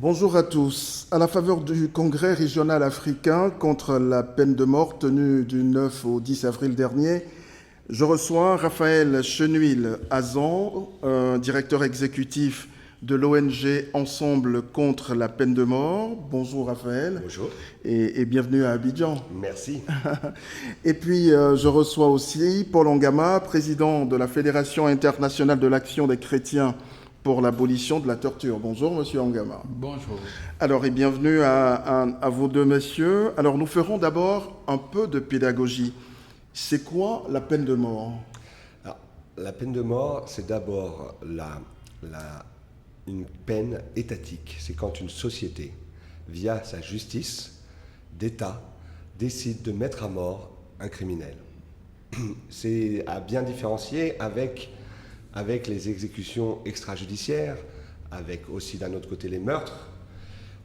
Bonjour à tous. À la faveur du Congrès régional africain contre la peine de mort tenu du 9 au 10 avril dernier, je reçois Raphaël Chenuil-Azan, directeur exécutif de l'ONG Ensemble contre la peine de mort. Bonjour Raphaël. Bonjour. Et bienvenue à Abidjan. Merci. Et puis je reçois aussi Paul Ongama, président de la Fédération internationale de l'action des chrétiens pour l'abolition de la torture. Bonjour, monsieur Ongama. Bonjour. Alors, et bienvenue à vous deux, messieurs. Alors, nous ferons d'abord un peu de pédagogie. C'est quoi la peine de mort? Alors, la peine de mort, c'est d'abord une peine étatique. C'est quand une société, via sa justice d'État, décide de mettre à mort un criminel. C'est à bien différencier avec les exécutions extrajudiciaires, avec aussi d'un autre côté les meurtres.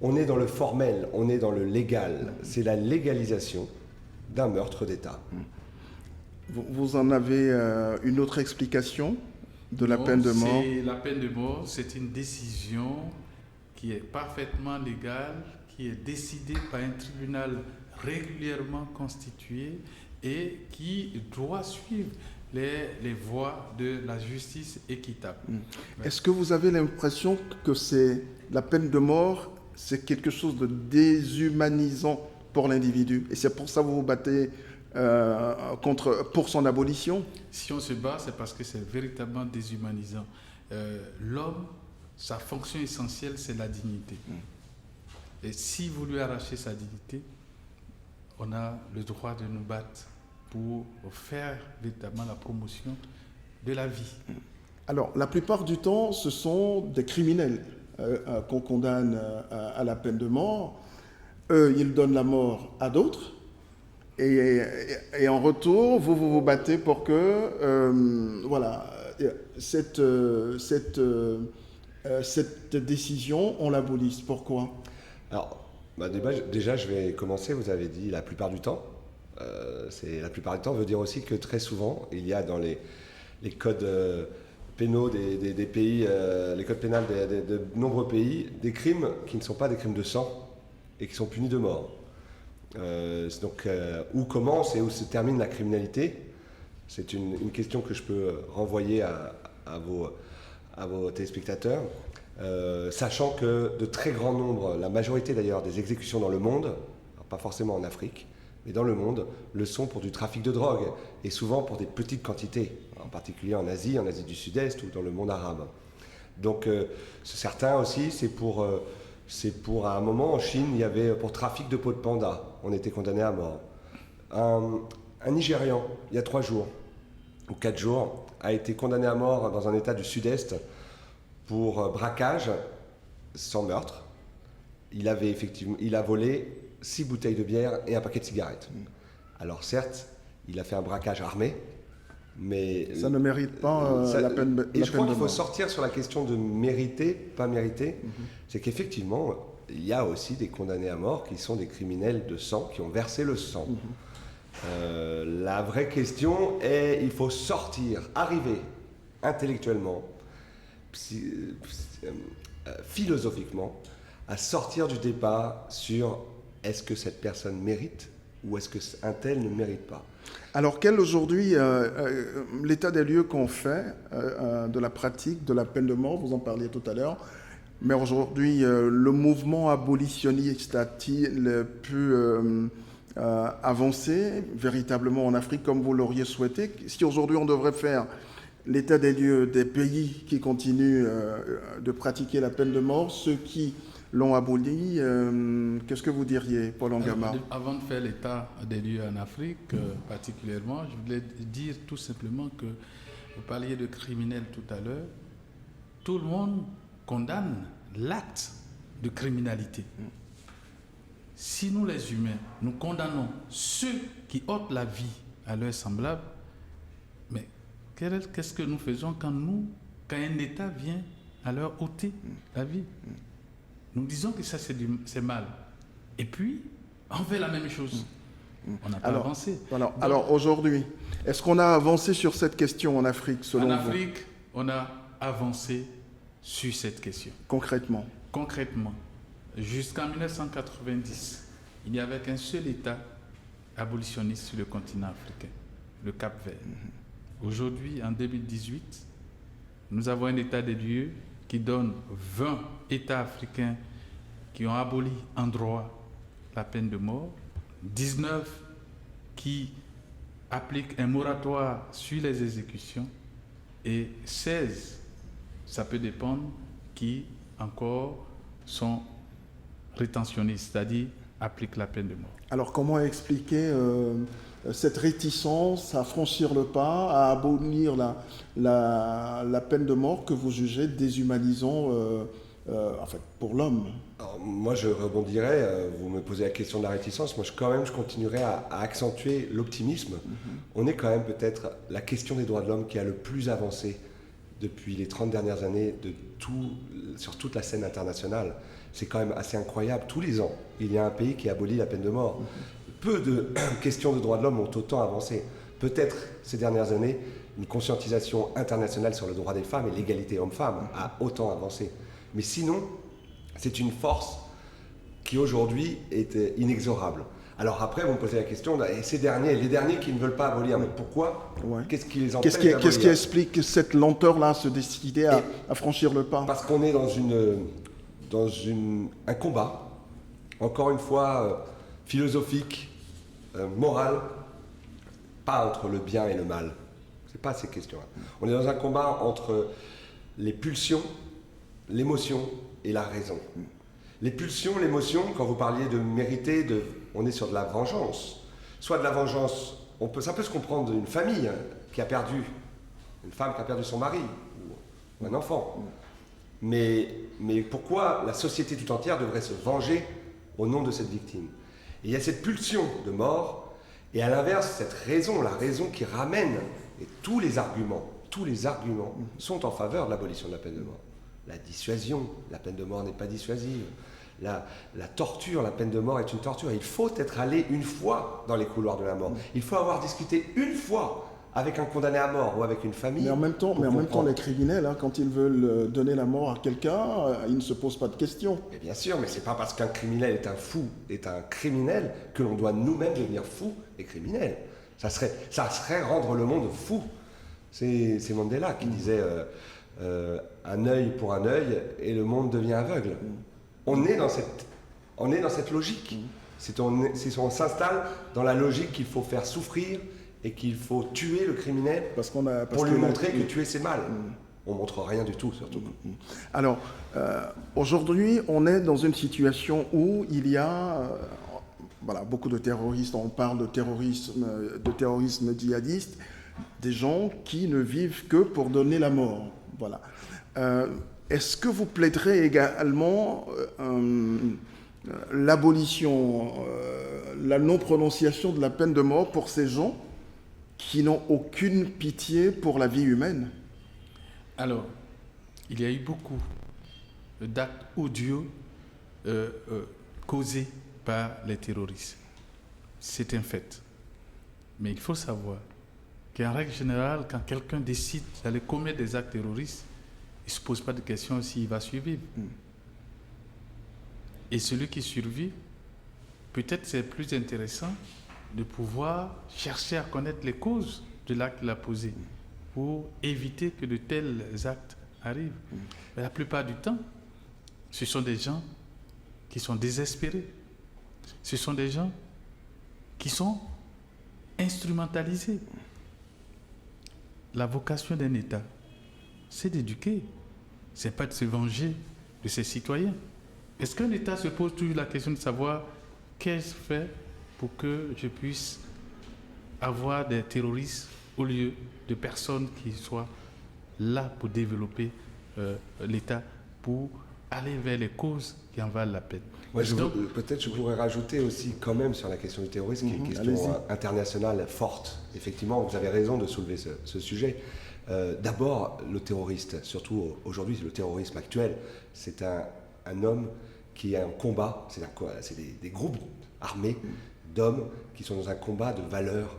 On est dans le formel, on est dans le légal. C'est la légalisation d'un meurtre d'État. Vous en avez une autre explication de la peine de mort? La peine de mort, c'est une décision qui est parfaitement légale, qui est décidée par un tribunal régulièrement constitué et qui doit suivre les voies de la justice équitable. Est-ce que vous avez l'impression que la peine de mort, c'est quelque chose de déshumanisant pour l'individu? Et c'est pour ça que vous vous battez pour son abolition? Si on se bat, c'est parce que c'est véritablement déshumanisant. L'homme, sa fonction essentielle, c'est la dignité. Et si vous lui arrachez sa dignité, on a le droit de nous battre pour faire véritablement la promotion de la vie. Alors, la plupart du temps, ce sont des criminels qu'on condamne à la peine de mort. Eux, ils donnent la mort à d'autres. Et en retour, vous vous battez pour que cette décision, on l'abolisse. Pourquoi? Alors, déjà, je vais commencer. Vous avez dit la plupart du temps. La plupart du temps veut dire aussi que très souvent, il y a dans les codes pénaux des pays, les codes pénals de nombreux pays, des crimes qui ne sont pas des crimes de sang et qui sont punis de mort. Donc, où commence et où se termine la criminalité? C'est une question que je peux renvoyer à vos téléspectateurs, sachant que de très grands nombres, la majorité d'ailleurs des exécutions dans le monde, pas forcément en Afrique, mais dans le monde, le sont pour du trafic de drogue, et souvent pour des petites quantités, en particulier en Asie du Sud-Est ou dans le monde arabe. Donc certains aussi, c'est pour à un moment en Chine, il y avait pour trafic de peau de panda, on était condamné à mort. Un Nigérian, il y a 3 jours ou 4 jours, a été condamné à mort dans un état du Sud-Est pour braquage sans meurtre. Il a volé 6 bouteilles de bière et un paquet de cigarettes. Alors certes, il a fait un braquage armé, mais... Ça ne mérite pas la peine de mort. Et je crois qu'il faut sortir sur la question de mériter, pas mériter. C'est qu'effectivement, il y a aussi des condamnés à mort qui sont des criminels de sang, qui ont versé le sang. La vraie question est, il faut arriver intellectuellement, philosophiquement, à sortir du débat sur est-ce que cette personne mérite ou est-ce qu'un tel ne mérite pas. Alors, quel aujourd'hui l'état des lieux qu'on fait de la pratique de la peine de mort? Vous en parliez tout à l'heure. Mais aujourd'hui, le mouvement abolitionniste a-t-il pu avancer véritablement en Afrique comme vous l'auriez souhaité? Si aujourd'hui on devrait faire l'état des lieux des pays qui continuent de pratiquer la peine de mort, ceux qui l'ont abolie, qu'est-ce que vous diriez, Paul Ongama? Avant de faire l'état des lieux en Afrique, particulièrement, je voulais dire tout simplement que vous parliez de criminels tout à l'heure. Tout le monde condamne l'acte de criminalité. Si nous, les humains, nous condamnons ceux qui ôtent la vie à leurs semblables, mais qu'est-ce que nous faisons quand un État vient à leur ôter la vie? Nous disons que ça, c'est mal. Et puis, on fait la même chose. On n'a pas avancé. Alors aujourd'hui, est-ce qu'on a avancé sur cette question en Afrique, selon vous? En Afrique, on a avancé sur cette question. Concrètement? Concrètement, jusqu'en 1990, il n'y avait qu'un seul État abolitionniste sur le continent africain, le Cap-Vert. Aujourd'hui, en 2018, nous avons un état des lieux qui donne 20 États africains qui ont aboli en droit la peine de mort, 19 qui appliquent un moratoire sur les exécutions et 16, ça peut dépendre, qui encore sont rétentionnistes, c'est-à-dire appliquent la peine de mort. Alors comment expliquer cette réticence à franchir le pas, à abolir la peine de mort que vous jugez déshumanisant en fait, pour l'homme? Alors, moi, je rebondirais, vous me posez la question de la réticence, moi, je continuerai à accentuer l'optimisme. On est quand même peut-être la question des droits de l'homme qui a le plus avancé depuis les 30 dernières années sur toute la scène internationale. C'est quand même assez incroyable. Tous les ans, il y a un pays qui abolit la peine de mort. Peu de questions de droits de l'homme ont autant avancé. Peut-être ces dernières années, une conscientisation internationale sur le droit des femmes et l'égalité homme-femme a autant avancé. Mais sinon, c'est une force qui aujourd'hui est inexorable. Alors après, vous me posez la question, et les derniers qui ne veulent pas abolir, mais pourquoi? Ouais. Qu'est-ce qui les empêche Qu'est-ce d'abolir? qui explique cette lenteur-là à se décider à franchir le pas? Parce qu'on est dans un combat, encore une fois, philosophique, moral, pas entre le bien et le mal. C'est pas ces questions-là. On est dans un combat entre les pulsions, l'émotion et la raison. Les pulsions, l'émotion, quand vous parliez de mériter, on est sur de la vengeance. Soit de la vengeance, ça peut se comprendre d'une famille qui a perdu, une femme qui a perdu son mari, ou un enfant. Mais pourquoi la société tout entière devrait se venger au nom de cette victime? Et il y a cette pulsion de mort, et à l'inverse, cette raison, la raison qui ramène, et tous les arguments sont en faveur de l'abolition de la peine de mort. La dissuasion, la peine de mort n'est pas dissuasive. La torture, la peine de mort est une torture. Il faut être allé une fois dans les couloirs de la mort. Il faut avoir discuté une fois avec un condamné à mort ou avec une famille. Mais en même temps, les criminels, hein, quand ils veulent donner la mort à quelqu'un, ils ne se posent pas de questions. Et bien sûr, mais c'est pas parce qu'un criminel est un fou, est un criminel, que l'on doit nous-mêmes devenir fous et criminels. Ça serait rendre le monde fou. C'est Mandela qui disait un œil pour un œil et le monde devient aveugle. On est dans cette logique. On s'installe dans la logique qu'il faut faire souffrir et qu'il faut tuer le criminel pour lui montrer que tuer c'est mal. On ne montre rien du tout, surtout. Alors, aujourd'hui, on est dans une situation où il y a beaucoup de terroristes. On parle de terrorisme djihadiste, des gens qui ne vivent que pour donner la mort. Voilà. Est-ce que vous plaiderez également l'abolition, la non-prononciation de la peine de mort pour ces gens qui n'ont aucune pitié pour la vie humaine? Alors, il y a eu beaucoup d'actes odieux causés par les terroristes. C'est un fait. Mais il faut savoir qu'en règle générale, quand quelqu'un décide d'aller commettre des actes terroristes, il ne se pose pas de question s'il va survivre. Et celui qui survit, peut-être c'est plus intéressant de pouvoir chercher à connaître les causes de l'acte qu'il a posé pour éviter que de tels actes arrivent. Mais la plupart du temps, ce sont des gens qui sont désespérés. Ce sont des gens qui sont instrumentalisés. La vocation d'un État, c'est d'éduquer. Ce n'est pas de se venger de ses citoyens. Est-ce qu'un État se pose toujours la question de savoir qu'est-ce que je fais pour que je puisse avoir des terroristes au lieu de personnes qui soient là pour développer l'État, pour aller vers les causes qui en valent la peine? Ouais, peut-être je pourrais rajouter aussi quand même sur la question du terrorisme, qui est une question internationale forte. Effectivement, vous avez raison de soulever ce sujet. D'abord, le terroriste, surtout aujourd'hui, le terrorisme actuel, c'est un homme qui est en combat, c'est des groupes armés d'hommes qui sont dans un combat de valeurs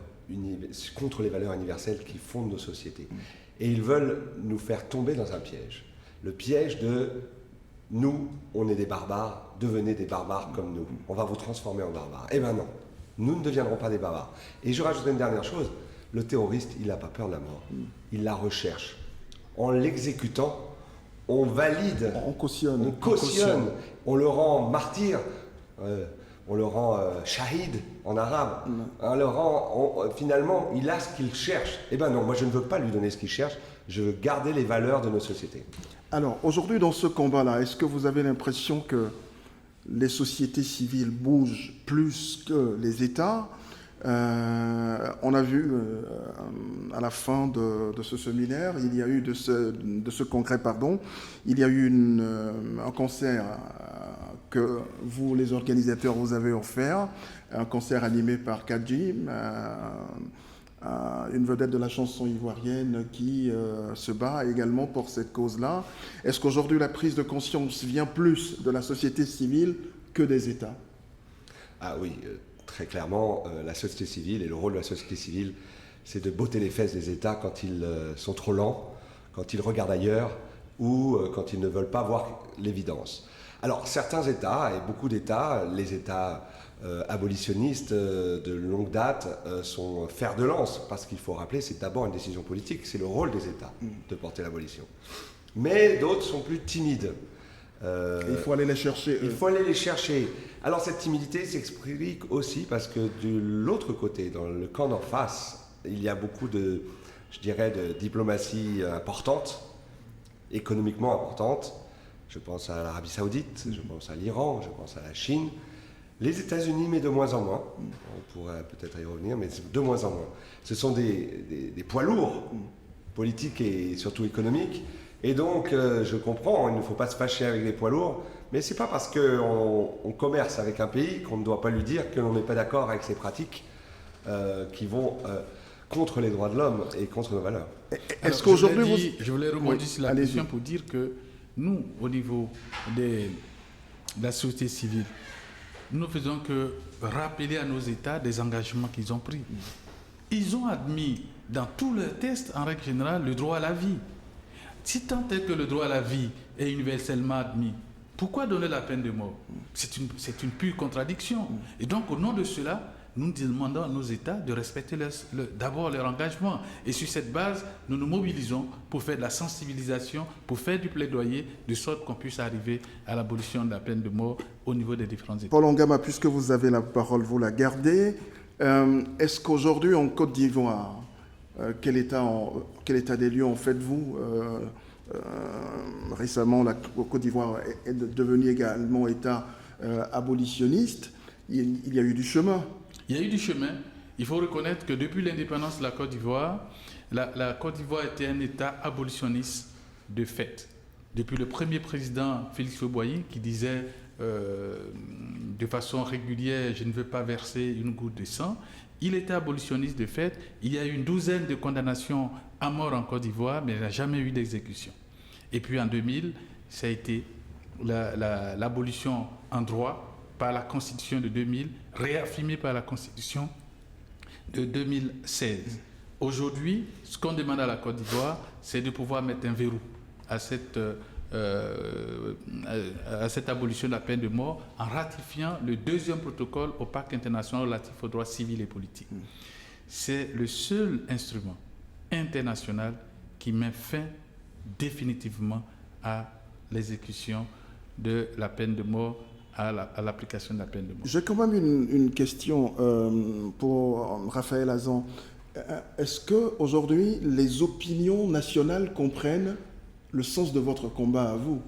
contre les valeurs universelles qui fondent nos sociétés. Et ils veulent nous faire tomber dans un piège. Le piège de nous, on est des barbares, devenez des barbares comme nous. On va vous transformer en barbares. Eh bien non, nous ne deviendrons pas des barbares. Et je rajouterai une dernière chose, le terroriste, il n'a pas peur de la mort. Il la recherche. En l'exécutant, on valide, On cautionne. on cautionne, on le rend martyr, on le rend shahid en arabe. On le rend, finalement, il a ce qu'il cherche. Eh bien non, moi je ne veux pas lui donner ce qu'il cherche, je veux garder les valeurs de nos sociétés. Alors, aujourd'hui, dans ce combat-là, est-ce que vous avez l'impression que les sociétés civiles bougent plus que les États? On a vu à la fin de ce séminaire, il y a eu de ce congrès, pardon, il y a eu un concert que vous, les organisateurs, vous avez offert, un concert animé par Kadjim, une vedette de la chanson ivoirienne qui se bat également pour cette cause-là. Est-ce qu'aujourd'hui la prise de conscience vient plus de la société civile que des États? Ah oui, très clairement, la société civile et le rôle de la société civile, c'est de botter les fesses des États quand ils sont trop lents, quand ils regardent ailleurs ou quand ils ne veulent pas voir l'évidence. Alors certains États, et beaucoup d'États, les États abolitionnistes de longue date sont fer de lance, parce qu'il faut rappeler, c'est d'abord une décision politique, c'est le rôle des États de porter l'abolition. Mais d'autres sont plus timides. Il faut aller les chercher. Il faut aller les chercher. Alors cette timidité s'explique aussi parce que de l'autre côté, dans le camp d'en face, il y a beaucoup de, je dirais, de diplomatie importante, économiquement importante. Je pense à l'Arabie Saoudite, je pense à l'Iran, je pense à la Chine. Les États-Unis, mais de moins en moins. On pourrait peut-être y revenir, mais de moins en moins. Ce sont des poids lourds, politiques et surtout économiques. Et donc, je comprends, il ne faut pas se fâcher avec les poids lourds, mais ce n'est pas parce qu'on commerce avec un pays qu'on ne doit pas lui dire que l'on n'est pas d'accord avec ses pratiques qui vont contre les droits de l'homme et contre nos valeurs. Est-ce qu'aujourd'hui je voulais rebondir sur la question pour dire que nous, au niveau de la société civile, nous ne faisons que rappeler à nos États des engagements qu'ils ont pris. Ils ont admis dans tous leurs tests, en règle générale, le droit à la vie. Si tant est que le droit à la vie est universellement admis, pourquoi donner la peine de mort? C'est une pure contradiction. Et donc, au nom de cela, nous demandons à nos États de respecter d'abord leur engagement. Et sur cette base, nous nous mobilisons pour faire de la sensibilisation, pour faire du plaidoyer, de sorte qu'on puisse arriver à l'abolition de la peine de mort au niveau des différents États. Paul Ngama, puisque vous avez la parole, vous la gardez. Est-ce qu'aujourd'hui, en Côte d'Ivoire, quel état des lieux en faites-vous? Récemment, la Côte d'Ivoire est devenue également État abolitionniste. Il y a eu du chemin. Il y a eu du chemin. Il faut reconnaître que depuis l'indépendance de la Côte d'Ivoire, la Côte d'Ivoire était un État abolitionniste de fait. Depuis le premier président Félix Houphouët-Boigny qui disait de façon régulière « je ne veux pas verser une goutte de sang », il était abolitionniste de fait. Il y a eu une douzaine de condamnations à mort en Côte d'Ivoire, mais il n'y a jamais eu d'exécution. Et puis en 2000, ça a été l'abolition en droit par la Constitution de 2000, réaffirmée par la Constitution de 2016. Aujourd'hui, ce qu'on demande à la Côte d'Ivoire, c'est de pouvoir mettre un verrou à cette abolition de la peine de mort en ratifiant le deuxième protocole au Pacte international relatif aux droits civils et politiques. C'est le seul instrument international qui met fin définitivement à l'exécution de la peine de mort, à l'application de la peine de mort. J'ai quand même une question pour Raphaël Hazan. Est-ce qu'aujourd'hui, les opinions nationales comprennent le sens de votre combat à vous?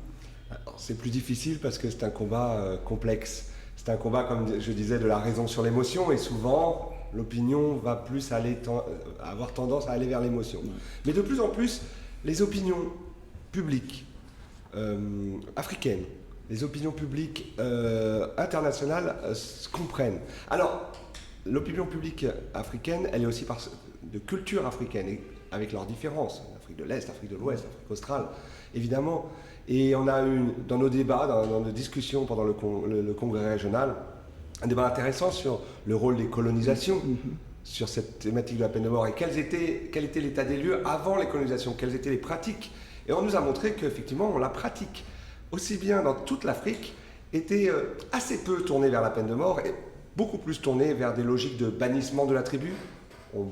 C'est plus difficile parce que c'est un combat complexe. C'est un combat, comme je disais, de la raison sur l'émotion, et souvent, l'opinion va plus avoir tendance à aller vers l'émotion. Mais de plus en plus, les opinions publiques africaines, les opinions publiques internationales se comprennent. Alors, l'opinion publique africaine, elle est aussi de culture africaine, et avec leurs différences. Afrique de l'Est, Afrique de l'Ouest, Afrique australe, évidemment. Et on a eu, dans nos débats, dans nos discussions pendant le congrès régional, un débat intéressant sur le rôle des colonisations, sur cette thématique de la peine de mort, et quel était l'état des lieux avant les colonisations, quelles étaient les pratiques. Et on nous a montré qu'effectivement, on la pratique. aussi bien dans toute l'Afrique, était assez peu tourné vers la peine de mort et beaucoup plus tourné vers des logiques de bannissement de la tribu. On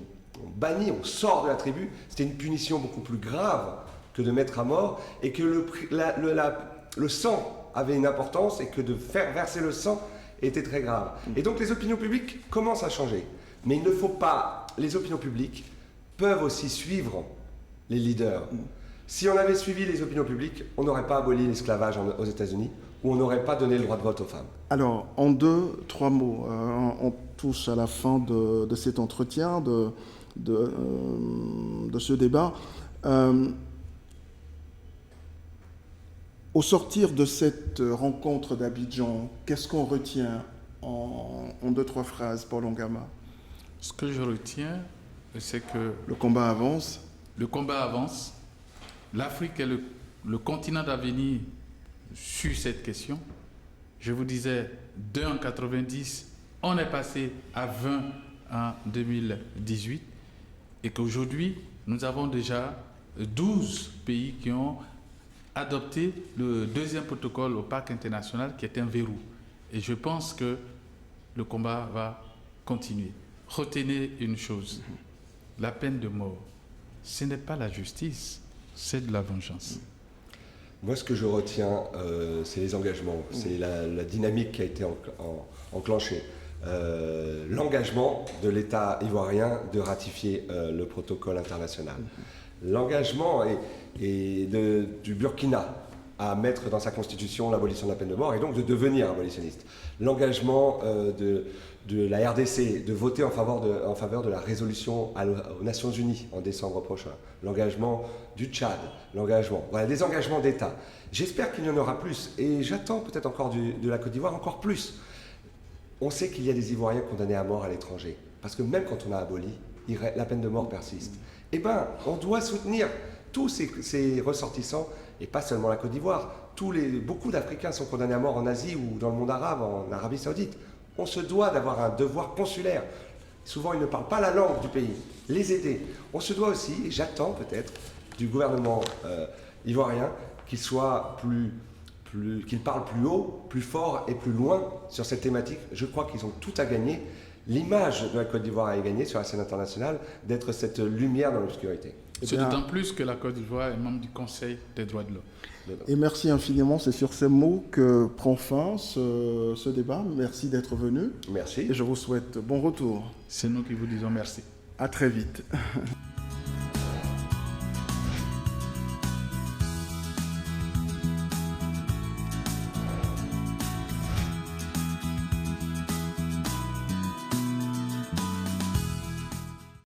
bannit, on sort de la tribu. C'était une punition beaucoup plus grave que de mettre à mort et que le sang avait une importance et que de faire verser le sang était très grave. Et donc les opinions publiques commencent à changer. Mais il ne faut pas... Les opinions publiques peuvent aussi suivre les leaders. Si on avait suivi les opinions publiques, on n'aurait pas aboli l'esclavage aux États-Unis ou on n'aurait pas donné le droit de vote aux femmes. Alors, en 2-3 mots, on touche à la fin de cet entretien, de ce débat. Au sortir de cette rencontre d'Abidjan, qu'est-ce qu'on retient en 2-3 phrases, Paul Ongama? Ce que je retiens, c'est que... Le combat avance. Le combat avance. L'Afrique est le continent d'avenir sur cette question. Je vous disais, 2 en 90, on est passé à 20 en 2018 et qu'aujourd'hui, nous avons déjà 12 pays qui ont adopté le 2e protocole au Pacte international qui est un verrou. Et je pense que le combat va continuer. Retenez une chose, la peine de mort, ce n'est pas la justice, c'est de la vengeance. Moi, ce que je retiens, c'est les engagements, c'est la dynamique qui a été enclenchée. L'engagement de l'État ivoirien de ratifier le protocole international. L'engagement du Burkina à mettre dans sa constitution l'abolition de la peine de mort et donc de devenir abolitionniste. L'engagement de la RDC de voter en faveur de la résolution aux Nations Unies en décembre prochain. L'engagement du Tchad, voilà, des engagements d'État. J'espère qu'il y en aura plus et j'attends peut-être encore de la Côte d'Ivoire encore plus. On sait qu'il y a des Ivoiriens condamnés à mort à l'étranger parce que même quand on a aboli, la peine de mort persiste. Eh bien, on doit soutenir tous ces ressortissants et pas seulement la Côte d'Ivoire. Beaucoup d'Africains sont condamnés à mort en Asie ou dans le monde arabe, en Arabie Saoudite. On se doit d'avoir un devoir consulaire. Souvent, ils ne parlent pas la langue du pays. Les aider. On se doit aussi, et j'attends peut-être, du gouvernement ivoirien qu'il parle plus haut, plus fort et plus loin sur cette thématique. Je crois qu'ils ont tout à gagner. L'image de la Côte d'Ivoire a gagné sur la scène internationale d'être cette lumière dans l'obscurité. C'est d'autant plus que la Côte d'Ivoire est membre du Conseil des droits de l'homme. Et merci infiniment, c'est sur ces mots que prend fin ce débat. Merci d'être venu. Merci. Et je vous souhaite bon retour. C'est nous qui vous disons merci. À très vite.